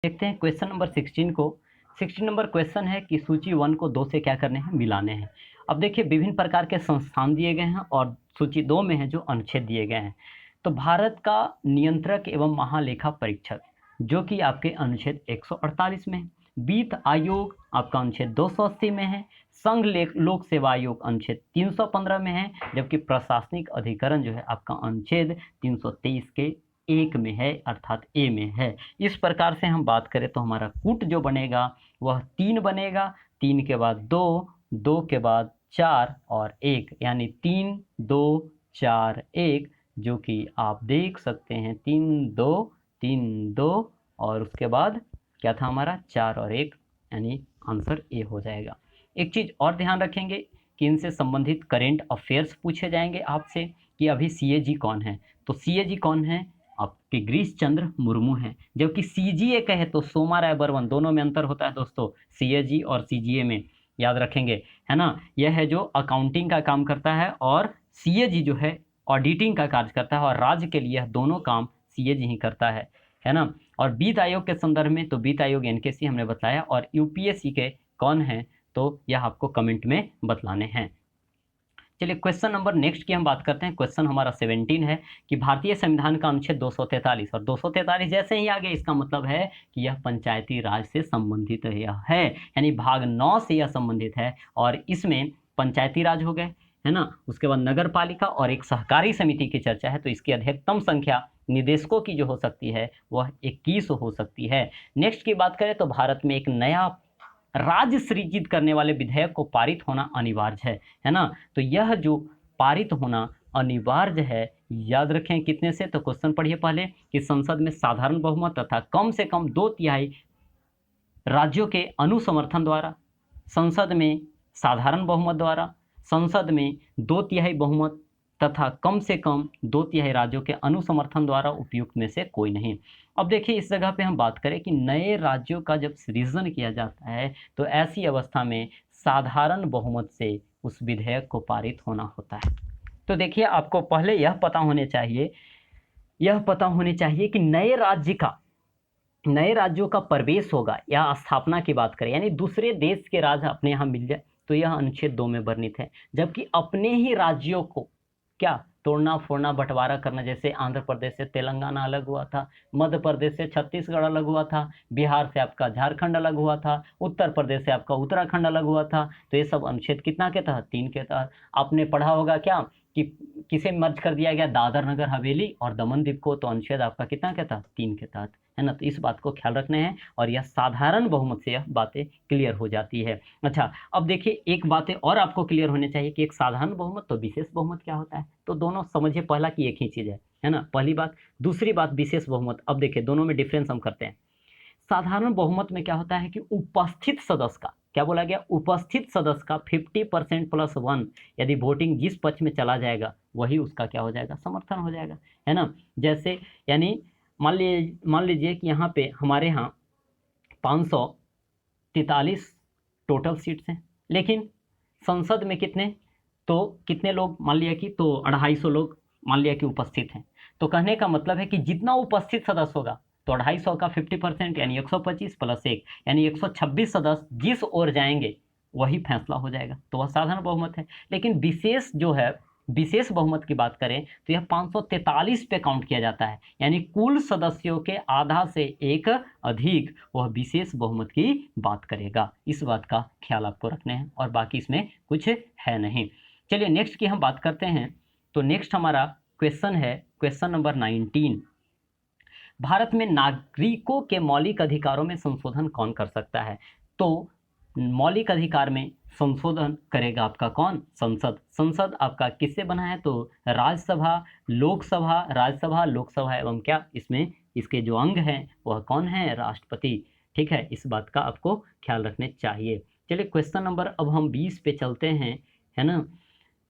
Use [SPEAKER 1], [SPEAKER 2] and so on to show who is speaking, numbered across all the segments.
[SPEAKER 1] देखते हैं question number 16 को। 16 नंबर क्वेश्चन है कि सूची 1 को 2 से क्या करने हैं, मिलाने हैं। अब देखिए विभिन्न प्रकार के संस्थान दिए गए हैं और सूची 2 में है जो अनुच्छेद दिए गए हैं। तो भारत का नियंत्रक एवं महालेखा परीक्षक जो कि आपके अनुच्छेद 148 में है। वित्त आयोग आपका अनुच्छेद 280 में है। संघ लोक सेवा आयोग अनुच्छेद 315 में है, जबकि प्रशासनिक अधिकरण जो है आपका अनुच्छेद 323 के 1 में है, अर्थात ए में है। इस प्रकार से हम बात करें तो हमारा कूट जो बनेगा वह 3 बनेगा, 3 के बाद 2, 2 के बाद 4 और 1, यानी 3 2 4 1, जो कि आप देख सकते हैं 3 2 3 2 और उसके बाद क्या था हमारा 4 और 1, यानी आंसर ए हो जाएगा। एक चीज़ और ध्यान रखेंगे कि इनसे संबंधित करेंट अफेयर्स पूछे जाएंगे आपसे कि अभी सीएजी कौन है। तो सीएजी कौन है, आपके गिरीश चंद्र मुर्मू हैं। जबकि सीजीए कहे तो सोमा राय बर्मन, दोनों में अंतर होता है दोस्तों, सीएजी और सीजीए में, याद रखेंगे, है ना। यह है जो अकाउंटिंग का काम करता है और सीएजी जो है ऑडिटिंग का कार्य करता है, और राज्य के लिए दोनों काम सीएजी ही करता है ना। और वित्त आयोग के संदर्भ में तो वित्त आयोग एनकेसी हमने बताया, और यूपीएससी के कौन है तो यह आपको कमेंट में बतलाने हैं। चलिए क्वेश्चन नंबर नेक्स्ट की हम बात करते हैं। क्वेश्चन हमारा 17 है कि भारतीय संविधान का अनुच्छेद 243, और 243 जैसे ही आगे इसका मतलब है कि यह पंचायती राज से संबंधित यह है, यानी भाग 9 से यह संबंधित है। और इसमें पंचायती राज हो गए, है ना, उसके बाद नगर पालिका और एक सहकारी समिति की चर्चा है। तो इसकी अधिकतम संख्या निदेशकों की जो हो सकती है वह 21 हो सकती है। नेक्स्ट की बात करें तो भारत में एक नया राज्य सृजित करने वाले विधेयक को पारित होना अनिवार्य है ना। तो यह जो पारित होना अनिवार्य है, याद रखें कितने से, तो क्वेश्चन पढ़िए पहले कि संसद में साधारण बहुमत तथा कम से कम 2/3 राज्यों के अनुसमर्थन द्वारा, संसद में साधारण बहुमत द्वारा, संसद में 2/3 बहुमत तथा कम से कम 2/3 राज्यों के अनुसमर्थन द्वारा उपयुक्त में से कोई नहीं। अब देखिए इस जगह पे हम बात करें कि नए राज्यों का जब सृजन किया जाता है तो ऐसी अवस्था में साधारण बहुमत से उस विधेयक को पारित होना होता है। तो देखिए आपको पहले यह पता होने चाहिए कि नए राज्यों का प्रवेश होगा या स्थापना की बात करें, यानी दूसरे देश के राज्य अपने यहाँ मिल जाए, तो यह अनुच्छेद 2 में वर्णित है। जबकि अपने ही राज्यों को क्या तोड़ना फोड़ना बंटवारा करना, जैसे आंध्र प्रदेश से तेलंगाना अलग हुआ था, मध्य प्रदेश से छत्तीसगढ़ अलग हुआ था, बिहार से आपका झारखंड अलग हुआ था, उत्तर प्रदेश से आपका उत्तराखंड अलग हुआ था, तो ये सब अनुच्छेद कितना के तहत, 3 के तहत। आपने पढ़ा होगा क्या कि किसे मर्ज कर दिया गया, दादर नगर हवेली और दमन दीव को, तो अनुच्छेद आपका कितना के तहत, 3 के तहत, है ना। तो इस बात को ख्याल रखना है और यह साधारण बहुमत से यह बातें क्लियर हो जाती है। अच्छा अब देखिए एक बातें और आपको क्लियर होने चाहिए कि एक साधारण बहुमत तो विशेष बहुमत क्या होता है। तो दोनों समझिए, पहला की एक ही चीज़ है ना, पहली बात। दूसरी बात विशेष बहुमत, अब देखिए दोनों में डिफरेंस हम करते हैं। साधारण बहुमत में क्या होता है कि उपस्थित सदस्य का, क्या बोला गया, उपस्थित सदस्य का 50% + 1 यदि वोटिंग जिस पक्ष में चला जाएगा वही उसका क्या हो जाएगा, समर्थन हो जाएगा, है ना। जैसे यानी मान लीजिए कि यहाँ पे हमारे यहाँ 543 टोटल सीट्स हैं, लेकिन संसद में कितने लोग मान लिया कि, तो 250 लोग मान लिया कि उपस्थित हैं। तो कहने का मतलब है कि जितना उपस्थित सदस्य होगा तो 250 का 50% यानी 125 + 1 यानी 126 सदस्य जिस ओर जाएंगे वही फैसला हो जाएगा, तो वह साधारण बहुमत है। लेकिन विशेष बहुमत की बात करें तो यह 543 पे काउंट किया जाता है, यानी कुल सदस्यों के आधा से एक अधिक, वह विशेष बहुमत की बात करेगा। इस बात का ख्याल आपको रखना है और बाकी इसमें कुछ है नहीं। चलिए नेक्स्ट की हम बात करते हैं। तो नेक्स्ट हमारा क्वेश्चन है क्वेश्चन नंबर 19। भारत में नागरिकों के मौलिक अधिकारों में संशोधन कौन कर सकता है। तो मौलिक अधिकार में संशोधन करेगा आपका कौन, संसद आपका किससे बना है, तो राज्यसभा लोकसभा एवं क्या इसमें इसके जो अंग हैं वह कौन है, राष्ट्रपति। ठीक है, इस बात का आपको ख्याल रखने चाहिए। चलिए क्वेश्चन नंबर अब हम 20 पे चलते हैं, है ना।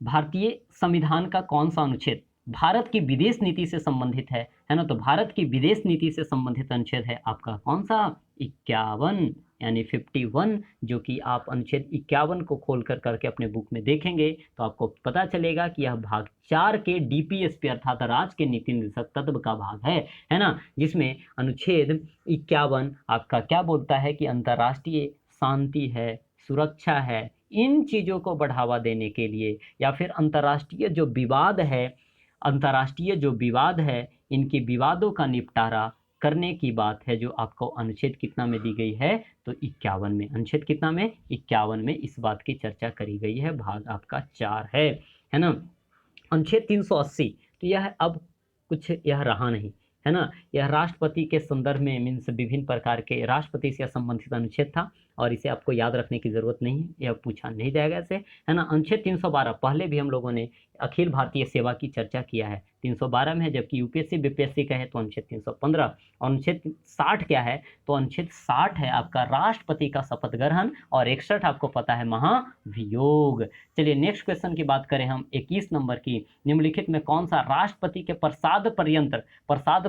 [SPEAKER 1] भारतीय संविधान का कौन सा अनुच्छेद भारत की विदेश नीति से संबंधित है ना। तो भारत की विदेश नीति से संबंधित अनुच्छेद है आपका कौन सा, 51 यानी 51, जो कि आप अनुच्छेद 51 को खोल कर करके अपने बुक में देखेंगे तो आपको पता चलेगा कि यह भाग 4 के डीपीएसपी अर्थात राज्य के नीति निर्देशक तत्व का भाग है ना, जिसमें अनुच्छेद 51 आपका क्या बोलता है कि अंतर्राष्ट्रीय शांति है, सुरक्षा है, इन चीज़ों को बढ़ावा देने के लिए या फिर अंतर्राष्ट्रीय जो विवाद है इनके विवादों का निपटारा करने की बात है, जो आपको अनुच्छेद कितना में दी गई है, तो 51 में। अनुच्छेद कितना में, 51 में इस बात की चर्चा करी गई है, भाग आपका 4 है ना। अनुच्छेद 380 तो यह अब कुछ यह रहा नहीं, है ना। यह राष्ट्रपति के संदर्भ में मीन्स विभिन्न प्रकार के राष्ट्रपति से संबंधित अनुच्छेद था और इसे आपको याद रखने की जरूरत नहीं है, यह पूछा नहीं जाएगा इसे, है ना। अनुच्छेद 312 पहले भी हम लोगों ने अखिल भारतीय सेवा की चर्चा किया है, 312 में है, जबकि यूपीएससी बीपीएससी का है तो अनुच्छेद 315। और अनुच्छेद 60 क्या है, तो अनुच्छेद 60 है आपका राष्ट्रपति का शपथ ग्रहण और 61 आपको पता है महाभियोग। चलिए नेक्स्ट क्वेश्चन की बात करें हम 21 नंबर की, निम्नलिखित में कौन सा राष्ट्रपति के प्रसाद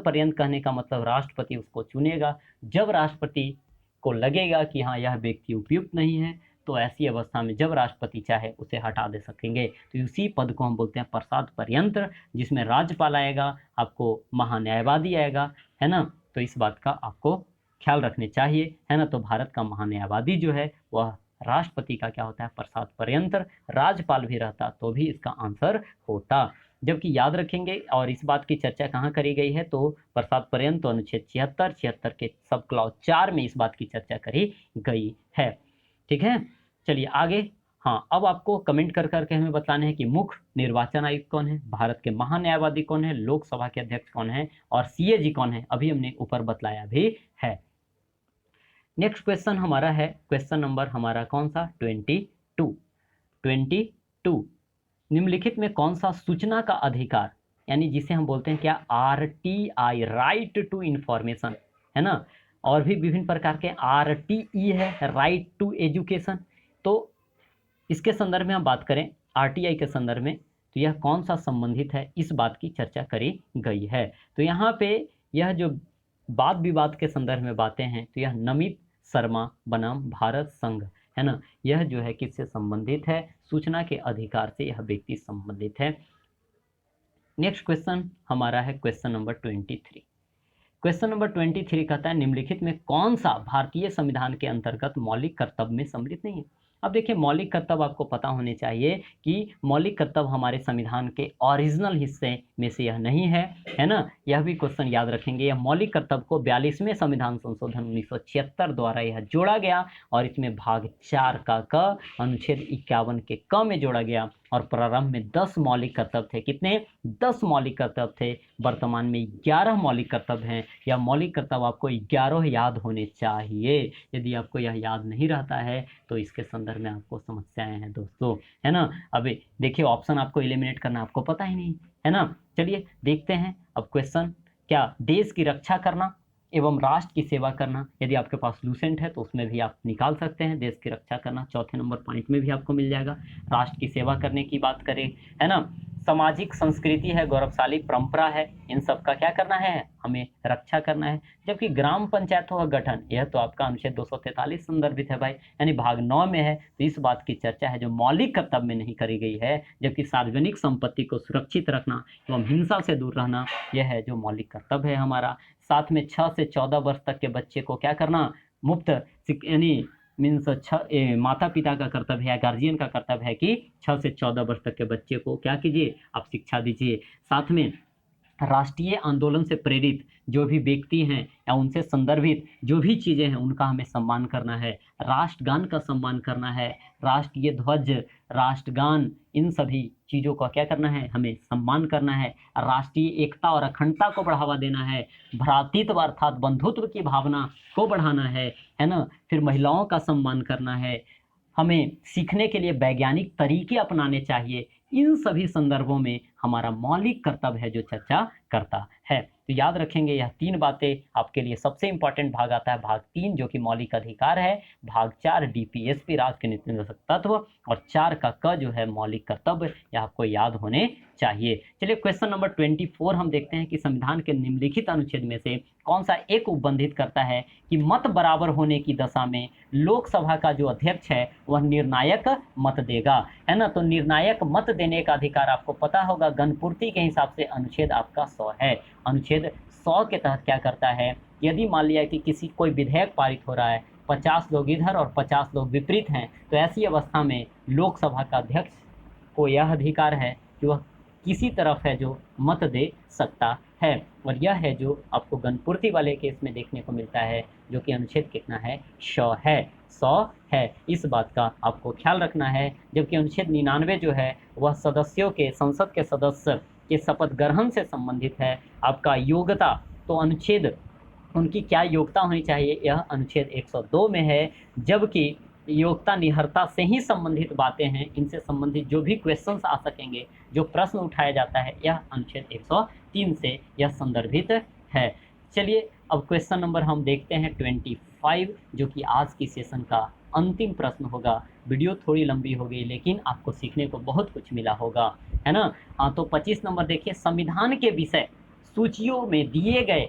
[SPEAKER 1] पर्यंत कहने का मतलब राष्ट्रपति उसको चुनेगा जब राष्ट्रपति को लगेगा कि हाँ यह व्यक्ति उपयुक्त नहीं है, तो ऐसी अवस्था में जब राष्ट्रपति चाहे उसे हटा दे सकेंगे। तो उसी पद को हम बोलते हैं प्रसाद पर्यंत, जिसमें राज्यपाल आएगा, आपको महान्यायवादी आएगा, है ना। तो इस बात का आपको ख्याल रखने चाहिए, है ना। तो भारत का महान्यायवादी जो है वह राष्ट्रपति का क्या होता है, प्रसाद पर्यंत। राज्यपाल भी रहता तो भी इसका आंसर होता, जबकि याद रखेंगे। और इस बात की चर्चा कहाँ करी गई है, तो प्रसाद पर्यंत तो अनुच्छेद 76 के सब क्लॉज 4 में इस बात की चर्चा करी गई है, ठीक है। चलिए आगे, हाँ अब आपको कमेंट कर करके हमें बताना है कि मुख्य निर्वाचन आयुक्त कौन है, भारत के महान्यायवादी कौन है, लोकसभा के अध्यक्ष कौन है और सीएजी कौन है, अभी हमने ऊपर बतलाया भी है। नेक्स्ट क्वेश्चन हमारा है क्वेश्चन नंबर हमारा कौन सा, 22। निम्नलिखित में कौन सा सूचना का अधिकार, यानी जिसे हम बोलते हैं क्या, आरटीआई, राइट टू इंफॉर्मेशन, है ना। और भी विभिन्न प्रकार के आरटीई है, राइट टू एजुकेशन। तो इसके संदर्भ में हम बात करें आरटीआई के संदर्भ में, तो यह कौन सा संबंधित है, इस बात की चर्चा करी गई है। तो यहाँ पे यह जो वाद विवाद के संदर्भ में बातें हैं, तो यह नमित शर्मा बनाम भारत संघ, है ना, यह जो है किससे संबंधित है, सूचना के अधिकार से यह व्यक्ति संबंधित है। नेक्स्ट क्वेश्चन हमारा है क्वेश्चन नंबर 23। क्वेश्चन नंबर 23 कहता है निम्नलिखित में कौन सा भारतीय संविधान के अंतर्गत मौलिक कर्तव्य में सम्मिलित नहीं है। अब देखिए मौलिक कर्तव्य आपको पता होने चाहिए कि मौलिक कर्तव्य हमारे संविधान के ओरिजिनल हिस्से में से यह नहीं है ना। यह भी क्वेश्चन याद रखेंगे। यह मौलिक कर्तव्य को 42वें संविधान संशोधन 1976 द्वारा यह जोड़ा गया और इसमें भाग 4 का क अनुच्छेद 51 के क में जोड़ा गया और प्रारंभ में 10 मौलिक कर्तव्य थे। कितने? 10 मौलिक कर्तव्य थे। वर्तमान में 11 मौलिक कर्तव्य हैं। यह मौलिक कर्तव्य आपको 11 याद होने चाहिए। यदि आपको यह याद नहीं रहता है तो इसके संदर्भ में आपको समस्याएं हैं दोस्तों, है ना। अभी देखिए ऑप्शन आपको एलिमिनेट करना आपको पता ही नहीं, है ना। चलिए देखते हैं अब क्वेश्चन। क्या देश की रक्षा करना एवं राष्ट्र की सेवा करना, यदि आपके पास लूसेंट है तो उसमें भी आप निकाल सकते हैं। देश की रक्षा करना चौथे नंबर पॉइंट में भी आपको मिल जाएगा। राष्ट्र की सेवा करने की बात करें, है ना, सामाजिक संस्कृति है, गौरवशाली परंपरा है, इन सब का क्या करना है, हमें रक्षा करना है। जबकि ग्राम पंचायतों का गठन, यह तो आपका अनुच्छेद 243 संदर्भित है भाई, यानी भाग 9 में है। तो इस बात की चर्चा है जो मौलिक कर्तव्य में नहीं करी गई है। जबकि सार्वजनिक संपत्ति को सुरक्षित रखना एवं हिंसा से दूर रहना, यह है जो मौलिक कर्तव्य है हमारा। साथ में 6 से 14 वर्ष तक के बच्चे को क्या करना, मुफ्त, यानी मीन्स माता पिता का कर्तव्य है, गार्जियन का कर्तव्य है कि 6 से 14 वर्ष तक के बच्चे को क्या कीजिए, आप शिक्षा दीजिए। साथ में राष्ट्रीय आंदोलन से प्रेरित जो भी व्यक्ति हैं या उनसे संदर्भित जो भी चीज़ें हैं उनका हमें सम्मान करना है। राष्ट्रगान का सम्मान करना है, राष्ट्रीय ध्वज, राष्ट्रगान, इन सभी चीज़ों का क्या करना है, हमें सम्मान करना है। राष्ट्रीय एकता और अखंडता को बढ़ावा देना है। भ्रातृत्व अर्थात बंधुत्व की भावना को बढ़ाना है ना। फिर महिलाओं का सम्मान करना है। हमें सीखने के लिए वैज्ञानिक तरीके अपनाने चाहिए। इन सभी संदर्भों में हमारा मौलिक कर्तव्य है जो चर्चा करता है। तो याद रखेंगे यह 3 बातें आपके लिए। सबसे इंपॉर्टेंट भाग आता है भाग 3 जो कि मौलिक अधिकार है। भाग 4 डीपीएसपी, राज्य के नीति निर्देशक तत्व, और 4 का क जो है मौलिक कर्तव्य, यह आपको याद होने चाहिए। चलिए क्वेश्चन नंबर 24 हम देखते हैं कि संविधान के निम्नलिखित अनुच्छेद में से कौन सा एक उपबंधित करता है कि मत बराबर होने की दशा में लोकसभा का जो अध्यक्ष है वह निर्णायक मत देगा, है ना। तो निर्णायक मत देने का अधिकार आपको पता होगा, गणपूर्ति के हिसाब से अनुच्छेद आपका 100 है। अनुच्छेद 100 के तहत क्या करता है, यदि मान लिया कि किसी कोई विधेयक पारित हो रहा है, 50 लोग इधर और 50 लोग विपरीत हैं, तो ऐसी अवस्था में लोकसभा का अध्यक्ष को यह अधिकार है कि वह किसी तरफ है जो मत दे सकता है। और यह है जो आपको गणपूर्ति वाले केस में देखने को मिलता है, जो कि अनुच्छेद कितना है, 100 है। 100 है, इस बात का आपको ख्याल रखना है। जबकि अनुच्छेद 99 जो है वह सदस्यों के, संसद के सदस्य के शपथ ग्रहण से संबंधित है। आपका योग्यता, तो अनुच्छेद उनकी क्या योग्यता होनी चाहिए, यह अनुच्छेद 102 में है। जबकि योग्यता निहरता से ही संबंधित बातें हैं, इनसे संबंधित जो भी क्वेश्चंस आ सकेंगे, जो प्रश्न उठाया जाता है, यह अनुच्छेद 103 से यह संदर्भित है। चलिए अब क्वेश्चन नंबर हम देखते हैं 25, जो कि आज की सेशन का अंतिम प्रश्न होगा। वीडियो थोड़ी लंबी हो गई लेकिन आपको सीखने को बहुत कुछ मिला होगा, है ना। हाँ, तो 25 नंबर देखिए, संविधान के विषय सूचियों में दिए गए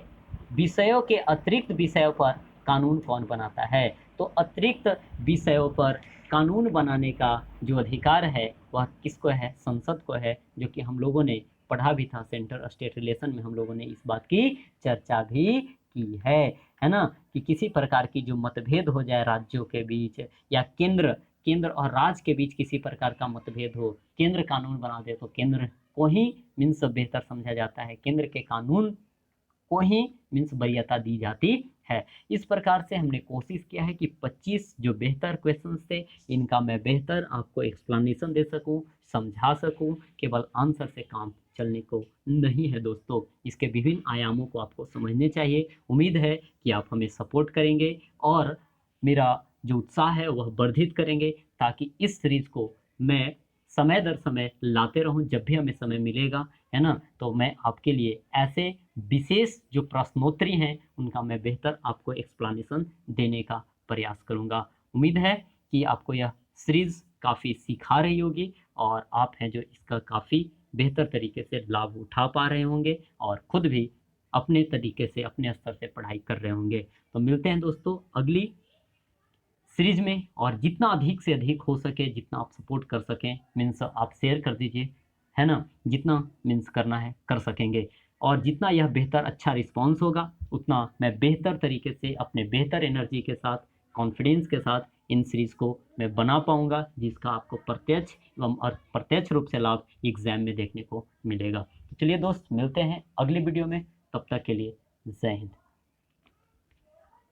[SPEAKER 1] विषयों के अतिरिक्त विषयों पर कानून कौन बनाता है। तो अतिरिक्त विषयों पर कानून बनाने का जो अधिकार है वह किसको है, संसद को है, जो कि हम लोगों ने पढ़ा भी था। सेंटर स्टेट रिलेशन में हम लोगों ने इस बात की चर्चा भी की है ना, कि किसी प्रकार की जो मतभेद हो जाए राज्यों के बीच या केंद्र और राज्य के बीच किसी प्रकार का मतभेद हो, केंद्र कानून बना दे तो केंद्र को ही मीन्स बेहतर समझा जाता है, केंद्र के कानून को ही मीन्स वरीयता दी जाती है। इस प्रकार से हमने कोशिश किया है कि 25 जो बेहतर क्वेश्चंस थे, इनका मैं बेहतर आपको एक्सप्लेनेशन दे सकूं, समझा सकूं। केवल आंसर से काम चलने को नहीं है दोस्तों, इसके विभिन्न आयामों को आपको समझने चाहिए। उम्मीद है कि आप हमें सपोर्ट करेंगे और मेरा जो उत्साह है वह वर्धित करेंगे, ताकि इस सीरीज को मैं समय दर समय लाते रहूं। जब भी हमें समय मिलेगा, है ना, तो मैं आपके लिए ऐसे विशेष जो प्रश्नोत्तरी हैं उनका मैं बेहतर आपको एक्सप्लेनेशन देने का प्रयास करूंगा। उम्मीद है कि आपको यह सीरीज काफ़ी सिखा रही होगी और आप हैं जो इसका काफ़ी बेहतर तरीके से लाभ उठा पा रहे होंगे और खुद भी अपने तरीके से, अपने स्तर से पढ़ाई कर रहे होंगे। तो मिलते हैं दोस्तों अगली सीरीज में, और जितना अधिक से अधिक हो सके, जितना आप सपोर्ट कर सकें, मीन्स आप शेयर कर दीजिए, है ना, जितना मीन्स करना है कर सकेंगे। और जितना यह बेहतर अच्छा रिस्पांस होगा, उतना मैं बेहतर तरीके से अपने बेहतर एनर्जी के साथ, कॉन्फिडेंस के साथ इन सीरीज़ को मैं बना पाऊंगा, जिसका आपको प्रत्यक्ष एवं अप्रत्यक्ष रूप से लाभ एग्जाम में देखने को मिलेगा। तो चलिए दोस्त, मिलते हैं अगली वीडियो में, तब तक के लिए जय हिंद।